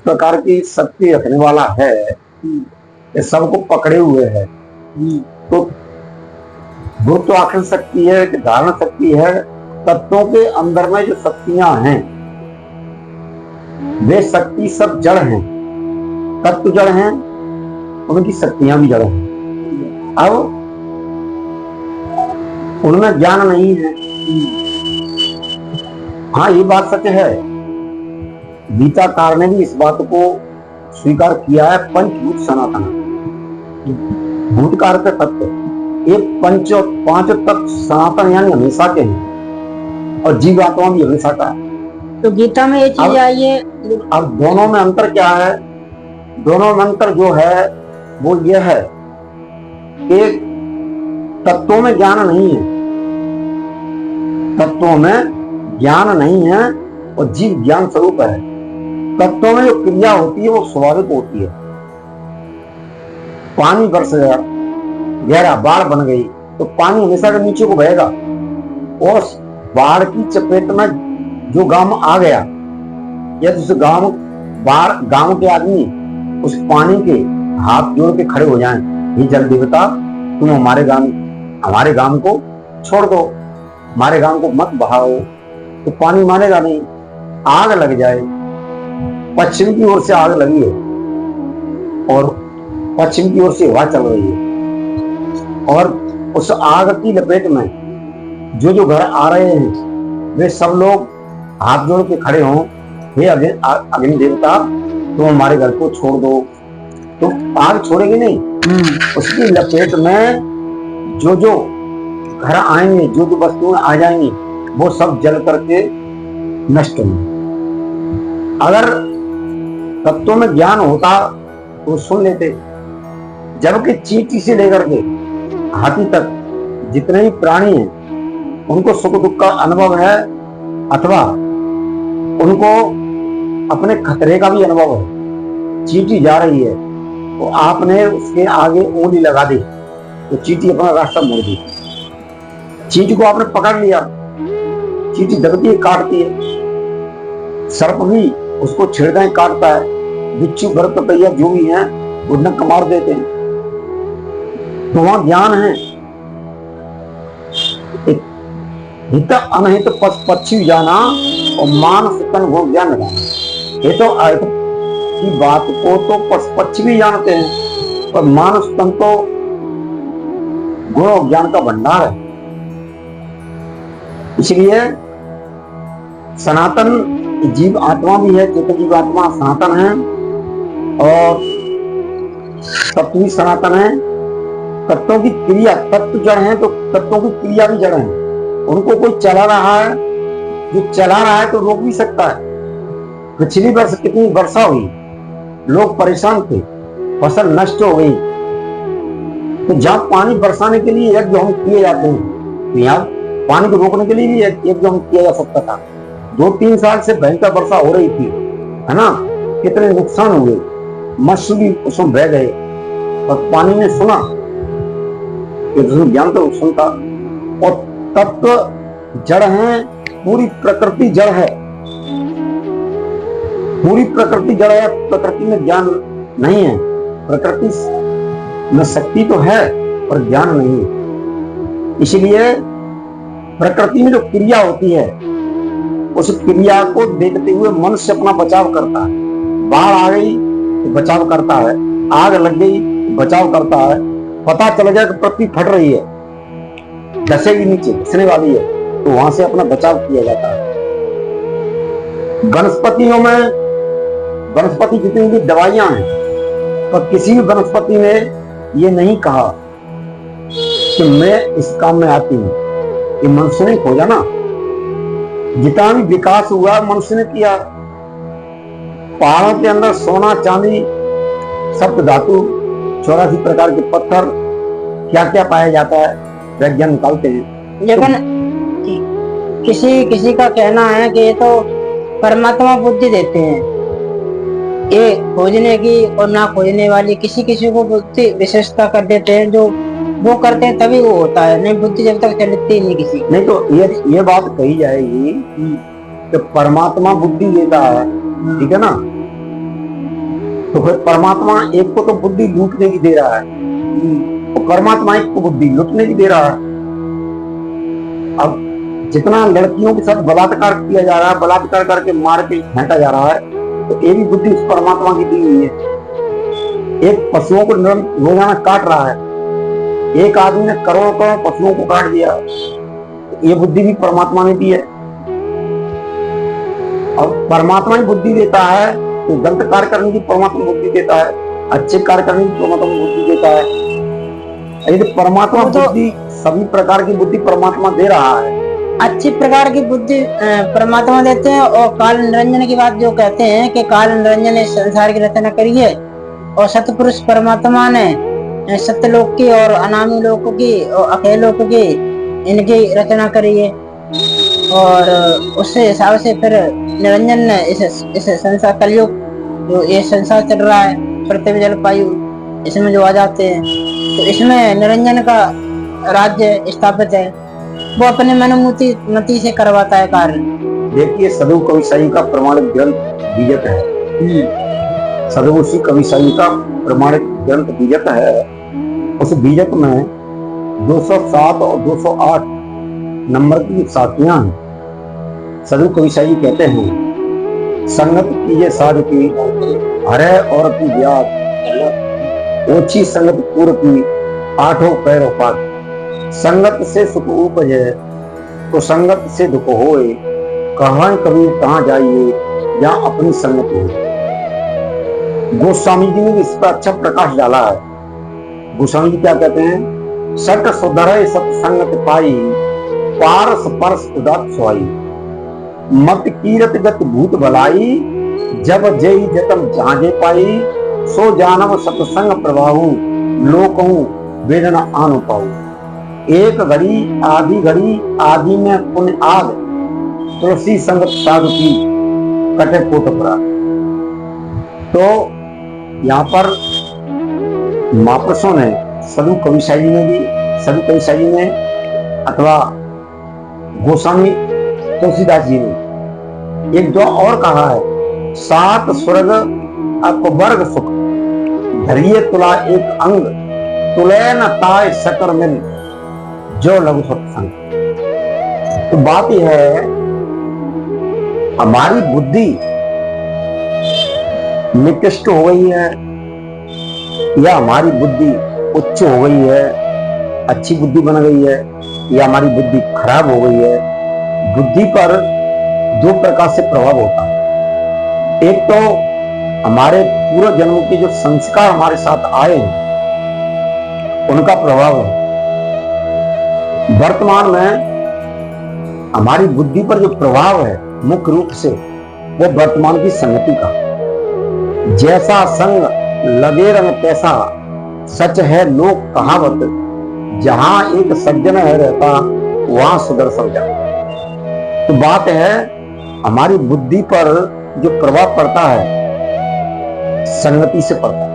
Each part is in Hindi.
प्रकार की शक्ति रखने वाला है, ये सबको पकड़े हुए है। तो गुरुत्वाकर्षण शक्ति है कि धारण शक्ति है, तत्वों के अंदर में जो शक्तियां हैं वे शक्ति सब जड़ हैं, तत्व जड़ हैं, उनकी शक्तियां भी जड़ हैं। अब उनमें ज्ञान नहीं है। हाँ, ये बात सच है, गीताकार ने भी इस बात को स्वीकार किया है। पंचभूत सनातन, भूतकार के तत्व, ये पांच तत्व सनातन यानी हमेशा के हैं, और जीवात्मा भी हमेशा का है। तो गीता में ये चीज आई है। अब दोनों में अंतर क्या है? दोनों में अंतर जो है वो ये है कि तत्वों में ज्ञान नहीं है, तत्वों में ज्ञान नहीं है, और जीव ज्ञान स्वरूप है। तत्वों में जो क्रिया होती है वो स्वाभाविक होती है। पानी बरस गया, गहरा बाढ़ बन गई, तो पानी हमेशा के नीचे को बहेगा, और बाढ़ की चपेट में जो गांव आ गया, यदि उस गांव के आदमी उस पानी के हाथ जोड़ के खड़े हो जाएं, हे जल देवता, तुम हमारे गांव को छोड़ दो, हमारे गांव को मत बहाओ, तो पानी मानेगा नहीं। आग लग जाए, पश्चिम की ओर से आग लगी है और पश्चिम की ओर से हवा चल रही है, और उस आग की लपेट में जो घर आ रहे हैं वे सब लोग हाथ जोड़ के खड़े हों, हे अग्नि देवता, तुम हमारे घर को छोड़ दो, तो आग छोड़ेगी नहीं। उसकी लपेट में जो घर आएंगे, जो वस्तुएं आ जाएंगी, वो सब जल करके नष्ट होंगे। अगर तत्वों में ज्ञान होता तो सुन लेते। जबकि चींटी से लेकर के हाथी तक जितने भी प्राणी हैं उनको सुख दुख का अनुभव है, अथवा उनको अपने खतरे का भी अनुभव है। चींटी जा रही है तो आपने उसके आगे उंगली लगा दी तो चींटी अपना रास्ता मोड़ दी। चींटी को आपने पकड़ लिया, चींटी दबती है, काटती है। सर्प भी उसको छिड़काएं काटता है, बिच्छू भरतपैया जो भी है वो नक मार देते हैं। तो वहां ज्ञान है। हित अनहित पक्षी जाना और मानस तन गुण ज्ञान लगाना। ये तो अर्थ की बात को तो पक्षी भी जानते हैं, पर मानस तन तो गुण और ज्ञान का भंडार है। इसलिए सनातन जीव आत्मा भी है, चेतन जीव आत्मा सनातन है, और तत्व भी सनातन है। तत्वों की क्रिया, तत्व जड़ है तो तत्वों की क्रिया भी जड़ है। उनको कोई चला रहा है, जो चला रहा है तो रोक भी सकता है। पिछली वर्ष कितनी वर्षा हुई, लोग परेशान थे, फसल नष्ट हो गई, तो जहां पानी बरसाने के लिए यज्ञ हम किए जाते हैं, तो यहाँ पानी को रोकने के लिए भी यज्ञ हम किया जा सकता था। 2-3 साल से भयंकर वर्षा हो रही थी, है ना, कितने नुकसान हुए, मत्स्य भी उसमें बह गए, और पानी ने सुना, ज्ञान तो सुनता। और तत्व जड़ है, पूरी प्रकृति जड़ है, पूरी प्रकृति जड़ है। प्रकृति में ज्ञान नहीं है, प्रकृति में शक्ति तो है पर ज्ञान नहीं है। इसलिए प्रकृति में जो क्रिया होती है उस क्रिया को देखते हुए मनुष्य अपना बचाव करता है। बाढ़ आ गई तो बचाव करता है, आग लग गई तो बचाव करता है। पता चल गया कि पृथ्वी फट रही है, धसेगी नीचे, धसने वाली है, तो वहां से अपना बचाव किया जाता है। वनस्पतियों में, वनस्पति जितनी भी दवाइयां हैं, पर किसी भी वनस्पति ने ये नहीं कहा कि मैं इस काम में आती हूँ। ये मनुष्य ने खोजा ना, जितना भी विकास हुआ मनुष्य ने किया। पहाड़ों के अंदर सोना, चांदी, सप्त धातु, 84 प्रकार के पत्थर, क्या क्या पाया जाता है, वैज्ञानिक निकालते हैं। लेकिन किसी का कहना है कि ये तो परमात्मा बुद्धि देते हैं, ये खोजने की और ना खोजने वाली, किसी को बुद्धि विशेषता कर देते हैं, जो वो करते हैं तभी वो होता है, नहीं बुद्धि जब तक चलती नहीं किसी। नहीं तो ये बात कही जाएगी कि परमात्मा बुद्धि देता है, ठीक है ना, तो फिर परमात्मा एक को तो बुद्धि लूटने की दे रहा है, तो परमात्मा एक को बुद्धि लूटने की दे रहा है। अब जितना लड़कियों के साथ बलात्कार किया जा रहा है, बलात्कार करके मार के फेंका जा रहा है, तो ये भी बुद्धि उस परमात्मा की दी हुई है। एक पशुओं को रोजाना काट रहा है, एक आदमी ने करोड़ों करोड़ पशुओं को काट दिया, ये बुद्धि भी परमात्मा ने दी है। अब परमात्मा ही बुद्धि देता है, तो गलत कार्य करने की परमात्मा बुद्धि देता है, अच्छे कार्य करने की परमात्मा बुद्धि देता है। यदि परमात्मा बुद्धि, सभी प्रकार की बुद्धि परमात्मा दे रहा है, अच्छी प्रकार की बुद्धि परमात्मा देते हैं। और काल निरंजन की बात जो कहते हैं कि काल निरंजन ने संसार की रचना करी है, और सतपुरुष परमात्मा ने सत्यलोक की और अनामी लोक की और अकेल लोक की इनकी रचना करी है। और उससे हिसाब से फिर निरंजन ने इस संसार कलयुग जो ये संसार चल रहा है, पृथ्वी जल वायु, इसमें जो आ जाते हैं, तो इसमें निरंजन का राज्य स्थापित है। वो अपने मति से करवाता है कार्य। देखिए सदगुरु कवि साई का प्रमाणित ग्रंथ बीजक है। सदगुरु कवि साई का प्रमाणित ग्रंथ बीजक है। उस बीजक में 207 और 208 नंबर की साखियां हैं। सदगुरु कवि साई कहते हैं, संगत कीजिए साधु की, हरे और की ब्याज, ओछी संगत पूर्व की, आठों पैरों पात। संगत से सुख उपजे, तो संगत से दुख होए, कहाँ कबीर कहाँ जाइए, जहाँ अपनी संगत हो। गोस्वामी जी ने इस पर अच्छा प्रकाश डाला है। गोस्वामी जी क्या कहते हैं, सट सुधरे सत्संगत पाई, पारस परस उदात सोई, मत कीरत गत भूत भलाई, जब जय जतन झांझे पाई, सो जानव सत्संग प्रभाहु, लोकहु वेदना आनु पाऊ। एक घड़ी आदि में पुण्य आग, तुलसी संगत साधु की कटे कोट परा। तो यहाँ पर महापुरुषों ने, सदगुरु कवि साई जी ने भी, सदगुरु कवि साई जी ने अथवा गोस्वामी तुलसीदास जी ने एक दो और कहा है, सात स्वर्ग अपवर्ग सुख, धरिये तुला एक अंग, तुले न ताय सकर मिल, जो लघु सत्संग। तो बात यह है, हमारी बुद्धि निकृष्ट हो गई है या हमारी बुद्धि उच्च हो गई है, अच्छी बुद्धि बन गई है, या हमारी बुद्धि खराब हो गई है। बुद्धि पर दो प्रकार से प्रभाव होता है। एक तो हमारे पूर्व जन्म के जो संस्कार हमारे साथ आए हैं, उनका प्रभाव है। वर्तमान में हमारी बुद्धि पर जो प्रभाव है मुख्य रूप से, वो वर्तमान की संगति का। जैसा संग लगे रंग तैसा, सच है लोक कहावत, जहां एक सज्जन है रहता, वहां सुदर्शन जाता। तो बात है, हमारी बुद्धि पर जो प्रभाव पड़ता है संगति से पड़ता है,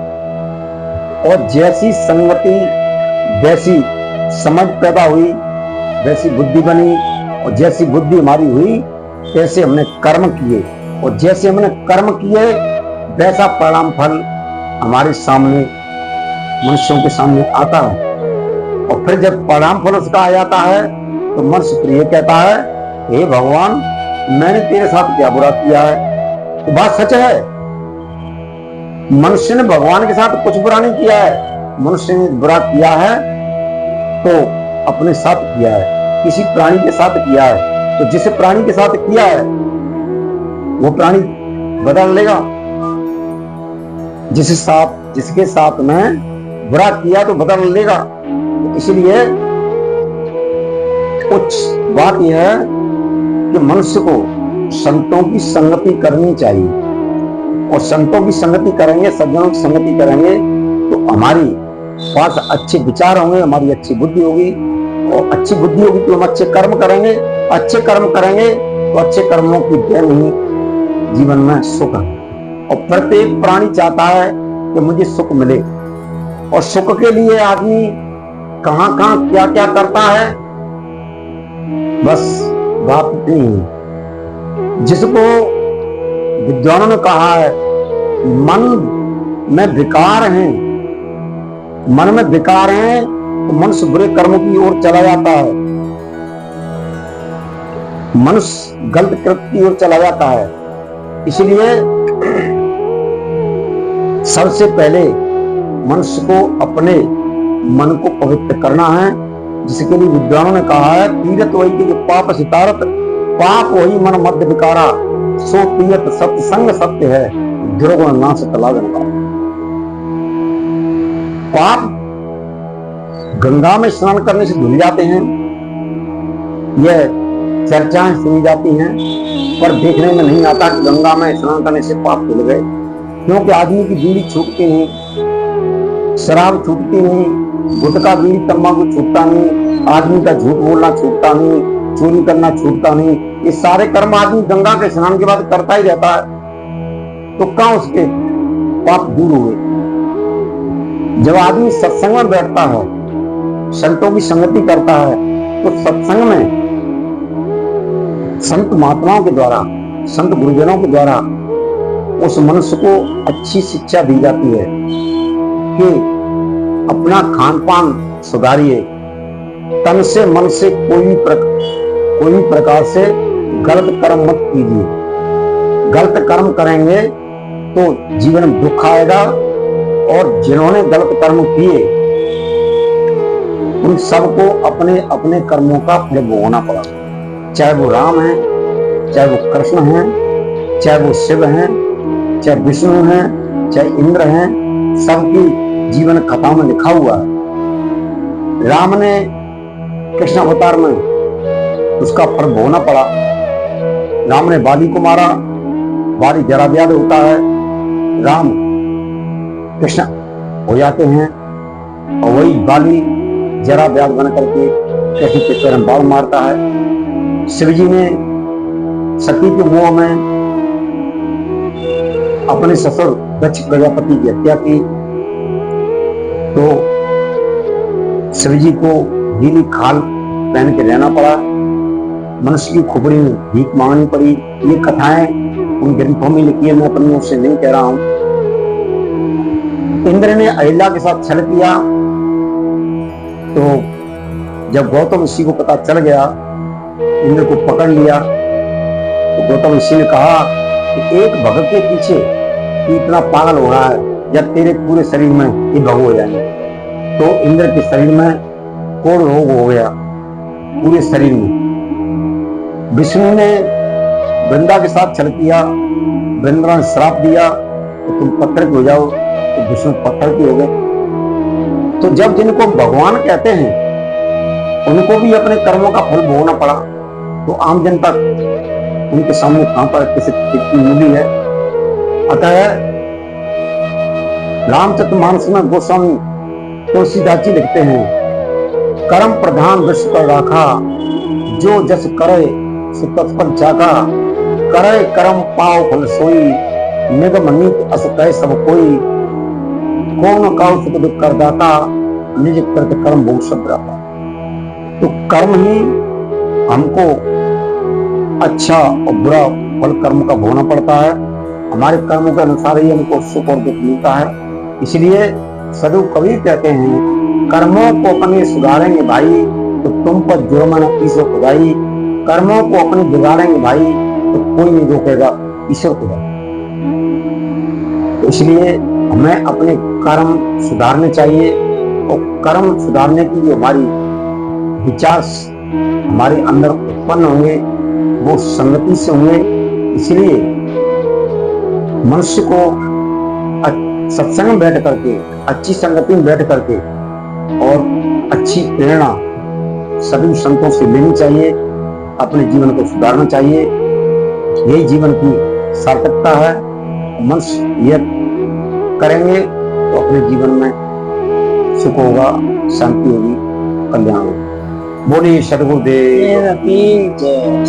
और जैसी संगति वैसी समझ पैदा हुई, वैसी बुद्धि बनी, और जैसी बुद्धि हमारी हुई तैसे हमने कर्म किए, और जैसे हमने कर्म किए वैसा परिणाम फल हमारे सामने, मनुष्यों के सामने आता है। और फिर जब परिणाम फल उसका आ जाता है तो मनुष्य प्रिय कहता है, हे भगवान मैंने तेरे साथ क्या बुरा किया है। तो बात सच है, मनुष्य ने भगवान के साथ कुछ बुरा नहीं किया है। मनुष्य ने बुरा किया है तो अपने साथ किया है, किसी प्राणी के साथ किया है। तो जिस प्राणी के साथ किया है वो प्राणी बदल लेगा। जिसके साथ में बुरा किया तो बदल लेगा। इसलिए कुछ बात यह है कि मनुष्य को संतों की संगति करनी चाहिए, और संतों की संगति करेंगे, सज्जनों की संगति करेंगे तो हमारी पास अच्छे विचार होंगे, हमारी अच्छी बुद्धि होगी, और अच्छी बुद्धि होगी तो हम अच्छे कर्म करेंगे। अच्छे कर्म करेंगे तो अच्छे कर्मों की देन ही जीवन में सुख है। और प्रत्येक प्राणी चाहता है कि मुझे सुख मिले, और सुख के लिए आदमी कहां कहां क्या क्या करता है, बस बात नहीं है। जिसको विद्वानों ने कहा है, मन में विकार हैं, मन में विकार हैं, तो मनुष्य बुरे कर्मों की ओर चला जाता है, मनुष्य गलत कृत्य की ओर चला जाता है। इसलिए सबसे पहले मनुष्य को अपने मन को पवित्र करना है, जिसके लिए विद्वानों ने कहा है तीरथ वही के जो पाप सितारत, पाप वही मन मध्य विकारा, सो तीरथ सत्संग सत्य है, दुर्गुण नाश तलागन का। पाप गंगा में स्नान करने से धुल जाते हैं, यह चर्चाएं सुनी जाती हैं, पर देखने में नहीं आता कि गंगा में स्नान करने से पाप धुल गए। क्योंकि आदमी की बीड़ी छूटती नहीं, शराब छूटती नहीं, गुटखा बीड़ी तंबाकू छूटता नहीं, आदमी का झूठ बोलना छूटता नहीं, चोरी करना छूटता नहीं। ये सारे कर्म आदमी गंगा के स्नान के बाद करता ही रहता है, तो कहां उसके पाप दूर हुए। जब आदमी सत्संग में बैठता है, संतों की संगति करता है, तो सत्संग में संत महात्माओं के द्वारा, संत गुरुजनों के द्वारा उस मनुष्य को अच्छी शिक्षा दी जाती है कि अपना खान पान सुधारिए, तन से मन से कोई प्रकार से गलत कर्म मत कीजिए। गलत कर्म करेंगे तो जीवन में दुख आएगा, और जिन्होंने गलत कर्म किए उन सबको अपने अपने कर्मों का फल भोगना पड़ा। चाहे वो राम है, चाहे वो कृष्ण है, चाहे वो शिव हैं, चाहे विष्णु हैं, चाहे इंद्र हैं, सबकी जीवन कथाओं में लिखा हुआ है। राम ने कृष्ण अवतार में उसका फल भोगना पड़ा। राम ने बाली को मारा, बाली जरा व्याध होता है, राम कृष्ण हो जाते हैं, और वही बाली जरा व्याध बन करके कृष्ण के पैर में बाल मारता है। शिवजी ने सती के मोह में अपने ससुर दक्ष प्रजापति की हत्या की, तो शिवजी को नीली खाल पहन के रहना पड़ा, मनुष्य की खोपड़ी में भीख मांगनी पड़ी। ये कथाएं उन ग्रंथों में लिखी है, मैं अपनी मुंह से नहीं कह रहा हूं। इंद्र ने अहिल्या के साथ छल किया, तो जब गौतम ऋषि को पता चल गया, इंद्र को पकड़ लिया, तो गौतम ऋषि ने कहा कि एक भगत के पीछे इतना पागल हो रहा है, जब तेरे पूरे शरीर में ये भग हो जाएंगे। तो इंद्र के शरीर में कोढ़ रोग हो गया, पूरे शरीर में। विष्णु ने वृंदा के साथ छल किया, वृंदा ने श्राप दिया तो तुम पत्थर के हो जाओ, तो विष्णु पत्थर के हो गए। तो जब जिनको भगवान कहते हैं उनको भी अपने कर्मों का फल भोगना पड़ा, तो आम जनता उनके सामने कहां पर किसी मूली है। अतः रामचरितमानस में गोस्वामी तुलसीदास जी लिखते हैं, कर्म प्रधान विश्व पर राखा, जो जस करे सो तत्पर जाका, करे कर्म पाओ फल सोई, निगम नीत अस कह सब कोई, कौन काउ सुख दुख कर दाता, निज कृत कर्म भोग सब रहता। तो कर्म ही हमको अच्छा और बुरा फल कर्म का भोगना पड़ता है। हमारे कर्मों के अनुसार ही हमको सुख और दुख मिलता है। इसलिए सदु कवि कहते हैं, कर्मों को अपने सुधारेंगे भाई, तो तुम पर जुर्माना ईश्वर खुदाई, कर्मों को अपने बिगाड़ेंगे भाई, तो कोई नहीं रोकेगा, ईश्वर खुदा। तो इसलिए हमें अपने कर्म सुधारने चाहिए, और कर्म सुधारने के लिए हमारी विचार हमारे अंदर उत्पन्न होंगे, वो संगति से होंगे। इसलिए मनुष्य को सत्संग में बैठ करके, अच्छी संगति में बैठ करके और अच्छी प्रेरणा सभी संतों से लेनी चाहिए, अपने जीवन को सुधारना चाहिए। यही जीवन की सार्थकता है। मनुष्य यह करेंगे तो अपने जीवन में सुख होगा, शांति होगी, कल्याण होगा। बोलिए सद्गुरुदेव की जय।